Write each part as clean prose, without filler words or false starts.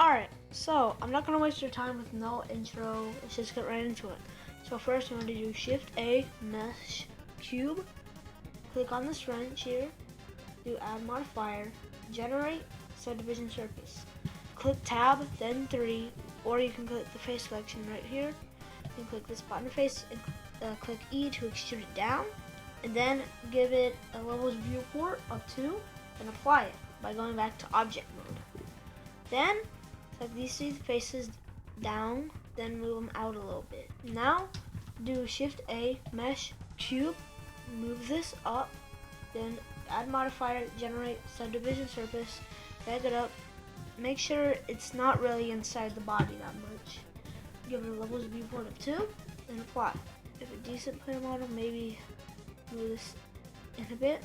Alright, so I'm not going to waste your time with no intro. Let's just get right into it. So first you want to do Shift A, Mesh, Cube. Click on this wrench here. Do Add Modifier, Generate, Subdivision Surface. Click Tab, then 3, or you can click the face selection right here. You can click this bottom face and click E to extrude it down. And then give it a levels viewport of 2 and apply it by going back to object mode. Then select these three faces down, then move them out a little bit. Now do Shift A, Mesh, Cube, move this up, then add modifier, generate subdivision surface, drag it up. Make sure it's not really inside the body that much. Give it a levels viewport of 2 and apply. If a decent player model, maybe move this in a bit.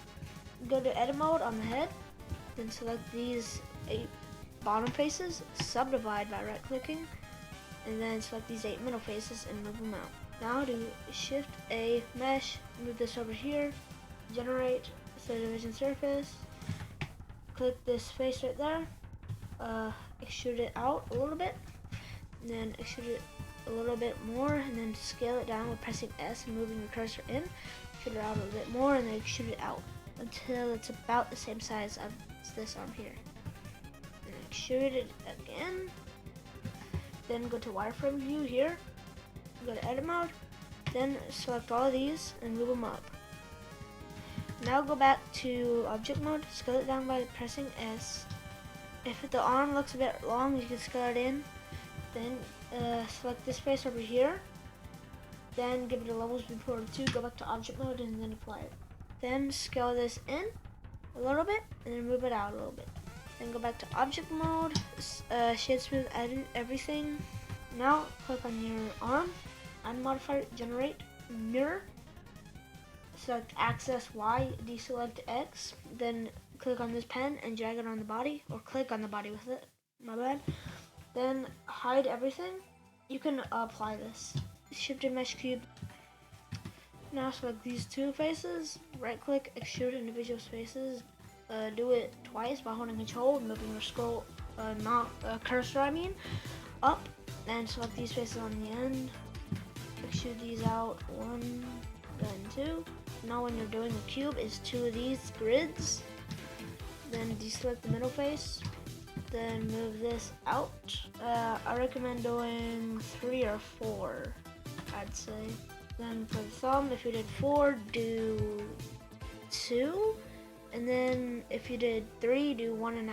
Go to edit mode on the head, then select these 8 bottom faces, subdivide by right clicking, and then select these 8 middle faces and move them out. Now do Shift A, Mesh, move this over here, generate subdivision surface, click this face right there, extrude it out a little bit, and then extrude it a little bit more, and then scale it down with pressing S and moving your cursor in, extrude it out a little bit more, and then extrude it out until it's about the same size as this arm here. And extrude it again. Then go to wireframe view here, go to edit mode, then select all of these and move them up. Now go back to object mode, scale it down by pressing S. If the arm looks a bit long, you can scale it in. Then select this face over here. Then give it a levels viewport of 2, go back to object mode and then apply it. Then scale this in a little bit and then move it out a little bit. Then go back to object mode, shade smooth, edit everything. Now click on your arm, add modifier, generate, mirror. Select axis Y, deselect X, then click on this pen and drag it on the body, or click on the body with it, my bad. Then hide everything. You can apply this. Shift and Mesh Cube. Now select these 2 faces, right click, extrude individual faces. Do it twice by holding Control and moving your scroll, cursor up, and select these faces on the end. Extrude these out 1, then 2. Now when you're doing a cube, is 2 of these grids. Then deselect the middle face. Then move this out. I recommend doing 3 or 4, I'd say. Then for the thumb, if you did 4, do 2. And then if you did 3, do 1.5.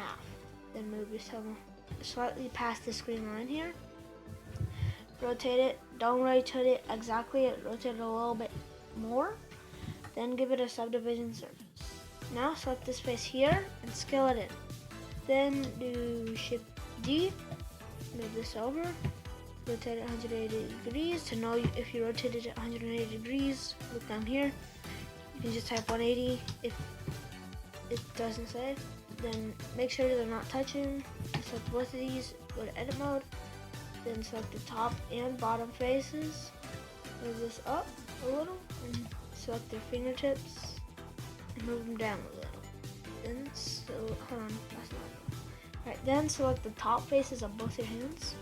Then move your thumb slightly past the screen line here. Rotate it. Don't rotate it exactly. Rotate it a little bit more. Then give it a subdivision surface. Now select this face here and scale it in. Then do Shift D, move this over, rotate it 180 degrees. To know if you rotated it 180 degrees, look down here. You can just type 180 if it doesn't say. Then make sure they're not touching. Select both of these, go to edit mode, then select the top and bottom faces. Move this up a little and select their fingertips and move them down a little. Then hold on, that's not it. Right, then select the top faces of both your hands,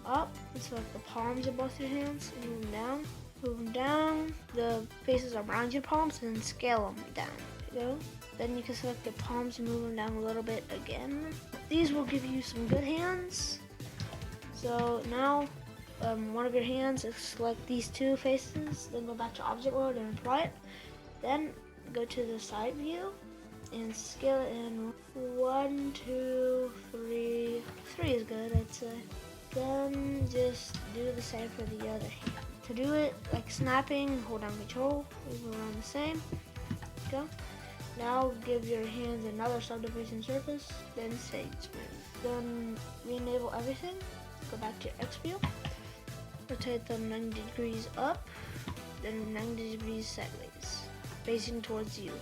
up, and select the palms of both your hands and move them down. Move them down, the faces around your palms, and then scale them down. There you go. Then you can select the palms and move them down a little bit again. These will give you some good hands. So now, one of your hands, select these 2 faces, then go back to object mode and apply it. Then go to the side view and scale it in 1, 2, 3. 3 is good, I'd say. Then just do the same for the other hand. To do it like snapping, hold down Control, move around the same. Go. Now give your hands another subdivision surface, then shade smooth. Then re-enable everything. Go back to your X view. Rotate them 90 degrees up, then 90 degrees sideways, facing towards you.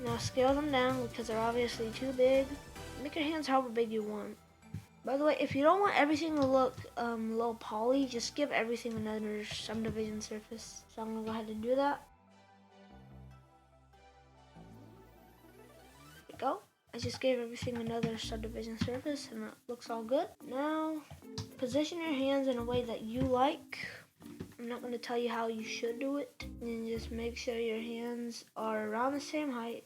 Now scale them down because they're obviously too big. Make your hands however big you want. By the way, if you don't want everything to look low poly, just give everything another subdivision surface. So I'm gonna go ahead and do that. There we go. I just gave everything another subdivision surface and it looks all good. Now, position your hands in a way that you like. I'm not going to tell you how you should do it. And just make sure your hands are around the same height.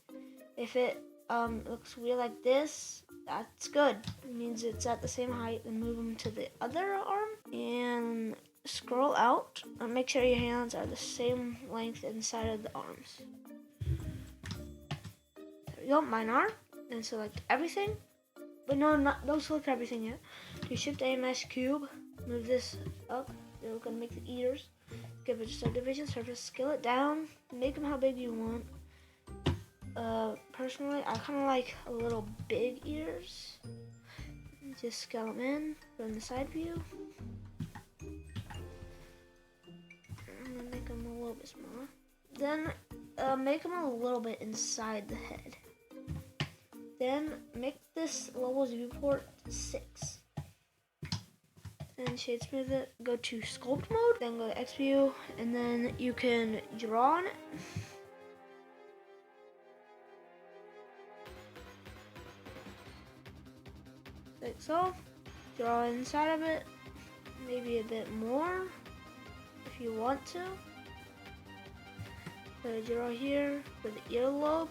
If it looks weird like this, that's good. It means it's at the same height. Then move them to the other arm and scroll out and make sure your hands are the same length inside of the arms. There we go, mine are. Then select everything. But no, don't select everything yet. Do Shift A mesh cube. Move this up. We're gonna make the ears. Give it a subdivision surface. Scale it down. Make them how big you want. Personally, I kind of like a little big ears. Just scale them in from the side view. I'm gonna make them a little bit smaller. Then make them a little bit inside the head. Then make this levels viewport 6. And shade smooth it. Go to sculpt mode. Then go to X view, and then you can draw on it. Like so. Draw inside of it, maybe a bit more if you want to. Put a draw here for the earlobe.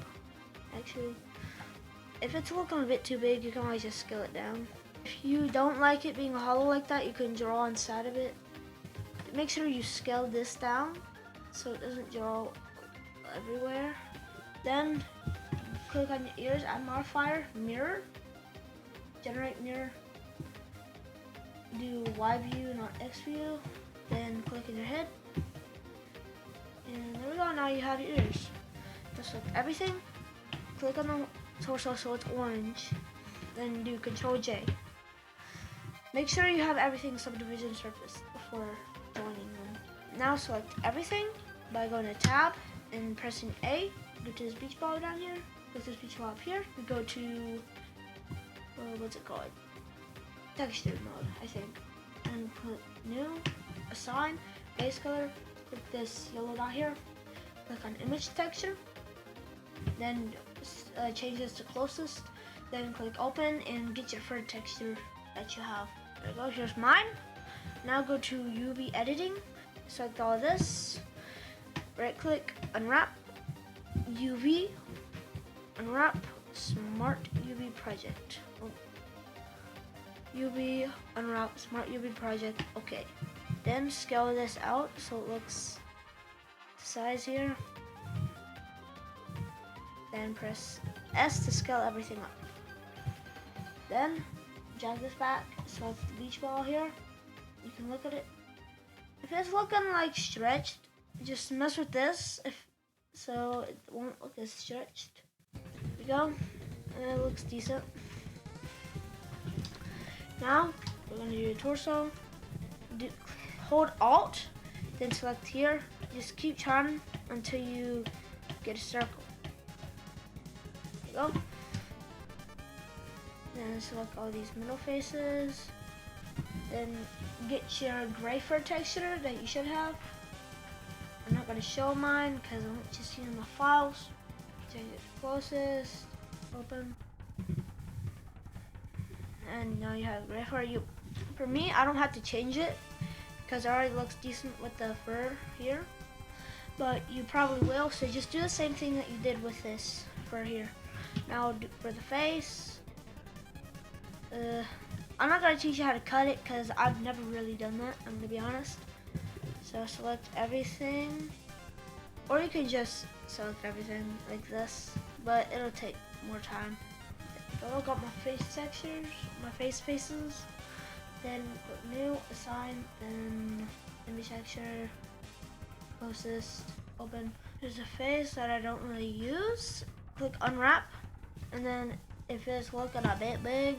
Actually, if it's looking a bit too big, you can always just scale it down. If you don't like it being hollow like that, you can draw inside of it. Make sure you scale this down so it doesn't draw everywhere. Then click on your ears, add modifier, mirror. Generate mirror. Do Y view, not X view. Then click in your head. And there we go, now you have your ears. Just select everything. Click on the torso so it's orange. Then do Control J. Make sure you have everything subdivision surface before joining them. Now select everything by going to tab and pressing A. Go to this beach ball down here. With this beach ball up here. We go to what's it called? Texture mode, I think. And put new, assign, base color, click this yellow dot here, click on image texture, then change this to closest, then click open and get your preferred texture that you have. There we go, here's mine. Now go to UV editing, select all this, right click, unwrap, UV, unwrap, smart UV project. UV, unwrap, smart UV project, okay. Then scale this out so it looks size here. Then press S to scale everything up. Then drag this back, select the beach ball here. You can look at it. If it's looking like stretched, just mess with this so it won't look as stretched. There we go, and it looks decent. Now we're going to do your torso. Hold Alt, then select here. Just keep trying until you get a circle. There you go. Then select all these middle faces. Then get your gray fur texture that you should have. I'm not going to show mine because I want you to see in the files. Change it to closest. Open. And now you have gray fur. For me, I don't have to change it because it already looks decent with the fur here. But you probably will, so just do the same thing that you did with this fur here. Now for the face, I'm not going to teach you how to cut it because I've never really done that, I'm going to be honest. So select everything, or you can just select everything like this, but it'll take more time. I got my face textures, my face faces, then put new, assign, then image texture, closest, open. There's a face that I don't really use. Click unwrap, and then if it's looking a bit big,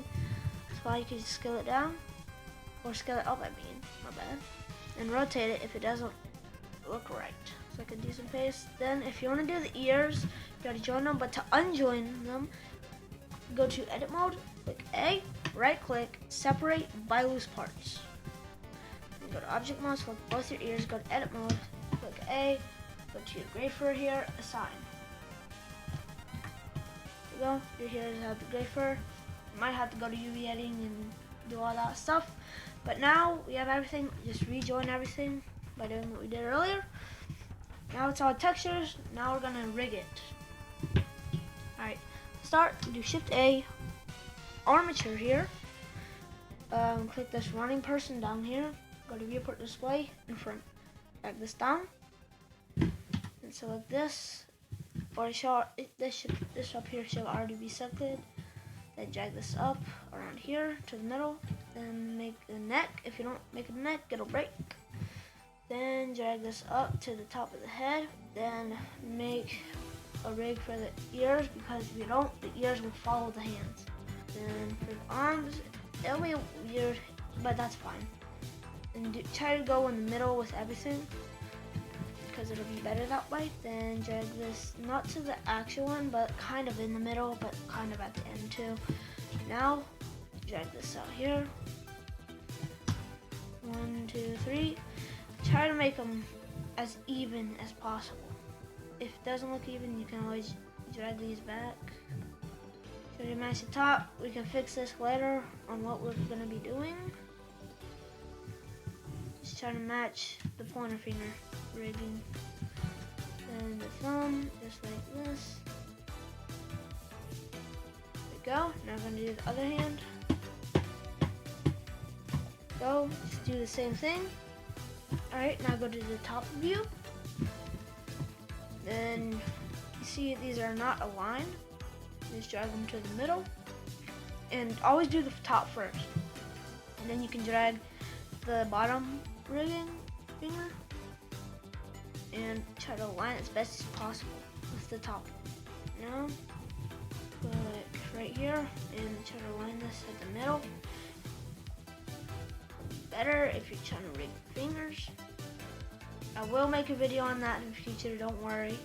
that's why you can scale it down, or scale it up, I mean, my bad. And rotate it if it doesn't look right. It's like a decent face. Then if you want to do the ears, you gotta join them, but to unjoin them, go to edit mode, click A, right click, separate by loose parts. Then go to object mode, select both your ears, go to edit mode, click A, go to your gray fur here, assign. we go. You're here to have the gray fur. You might have to go to UV editing and do all that stuff. But now we have everything. Just rejoin everything by doing what we did earlier. Now it's all textures. Now we're gonna rig it. Alright, start, do Shift A, armature here. Click this running person down here. Go to viewport display in front. Drag this down. And select this. Or this up here should already be selected. Then drag this up around here to the middle. Then make the neck. If you don't make a neck, it'll break. Then drag this up to the top of the head. Then make a rig for the ears, because if you don't, the ears will follow the hands. Then for the arms, it'll be weird, but that's fine. And try to go in the middle with everything, because it'll be better that way. Then drag this not to the actual one, but kind of in the middle, but kind of at the end too. Now drag this out here. 1, 2, 3. Try to make them as even as possible. If it doesn't look even, you can always drag these back. So to match the top, we can fix this later on what we're going to be doing. Just try to match the pointer finger rigging. And the thumb, just like this. There we go. Now I'm going to do the other hand. Go, just do the same thing. Alright, now go to the top view. Then you see these are not aligned. Just drag them to the middle. And always do the top first. And then you can drag the bottom rigging finger and try to align it as best as possible with the top. Now, click right here and try to align this at the middle. Better if you're trying to rig fingers. I will make a video on that in the future, don't worry.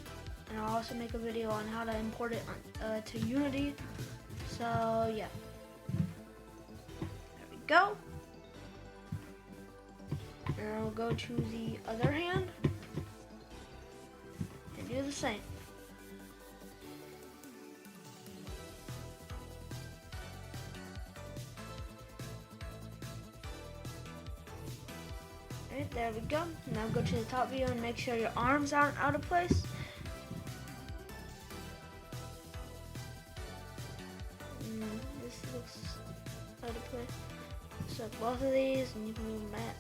And I'll also make a video on how to import it on, to Unity. So yeah. There we go. And I'll go to the other hand and do the same. Alright, there we go. Now go to the top view and make sure your arms aren't out of place. This looks out of place. Select both of these and you can move them back.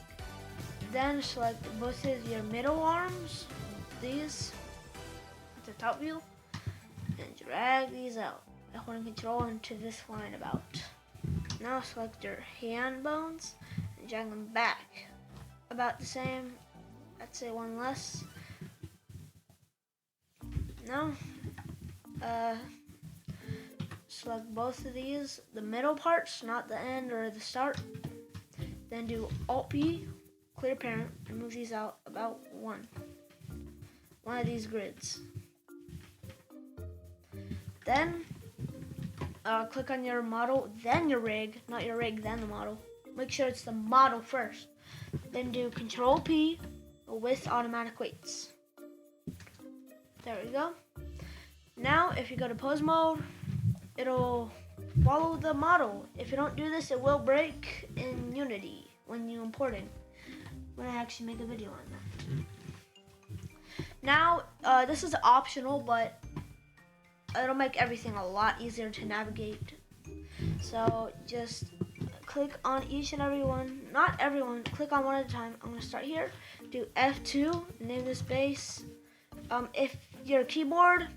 Then select both of your middle arms, these, at the top view, and drag these out. Holding control into this line about. Now select your hand bones and drag them back. About the same, I'd say one less. Now, select both of these, the middle parts, not the end or the start. Then do Alt-P, clear parent, and move these out about one of these grids. Then, click on your model, then your rig, not your rig, then the model. Make sure it's the model first. Then do Control P with automatic weights. There we go. Now, if you go to pose mode, it'll follow the model. If you don't do this, it will break in Unity when you import it. When I actually make a video on that. Now, this is optional, but it'll make everything a lot easier to navigate. So just click on each and every one, not everyone, click on one at a time. I'm gonna start here, do F2, name this base. If your keyboard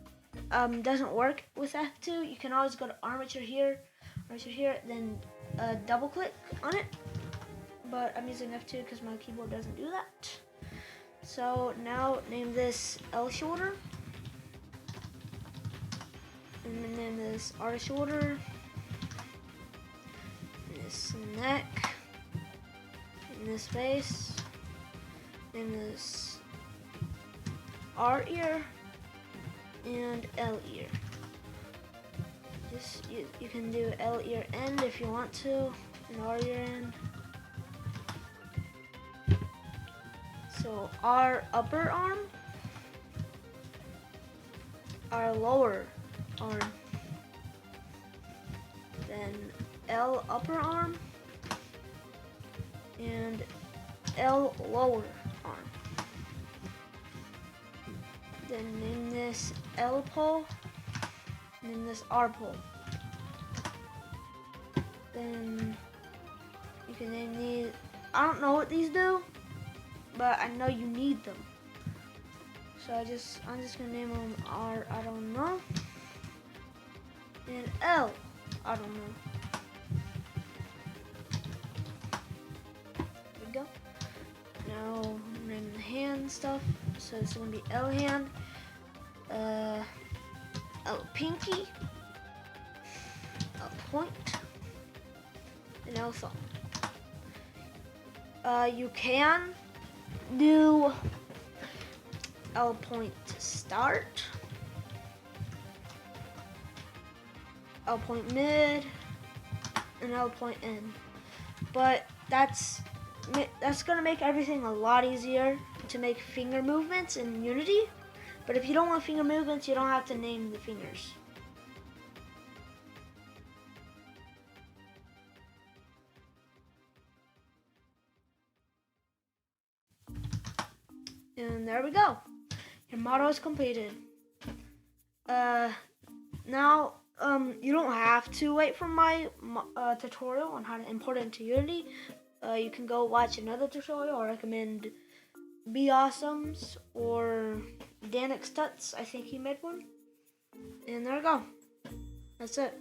doesn't work with F2, you can always go to armature here, then double click on it. But I'm using F2 because my keyboard doesn't do that. So now name this L shoulder, and then name this R shoulder, this neck, and this face, and this R ear, and L ear. Just you can do L ear end if you want to, and R ear end. So R upper arm, R lower arm, L upper arm and L lower arm. Then name this L pole, name this R pole. Then you can name these, I don't know what these do, but I know you need them. So I'm just gonna name them R, I don't know, and L, I don't know. There we go. Now I'm naming the hand stuff. So it's gonna be L hand, L pinky, L point, and L thumb. You can do L point start, L point mid, and L point end. But that's gonna make everything a lot easier to make finger movements in Unity. But if you don't want finger movements, you don't have to name the fingers. And there we go. Your model is completed. Now, you don't have to wait for my tutorial on how to import it into Unity. You can go watch another tutorial. I recommend Be Awesome's or Danik Stutz. I think he made one. And there we go. That's it.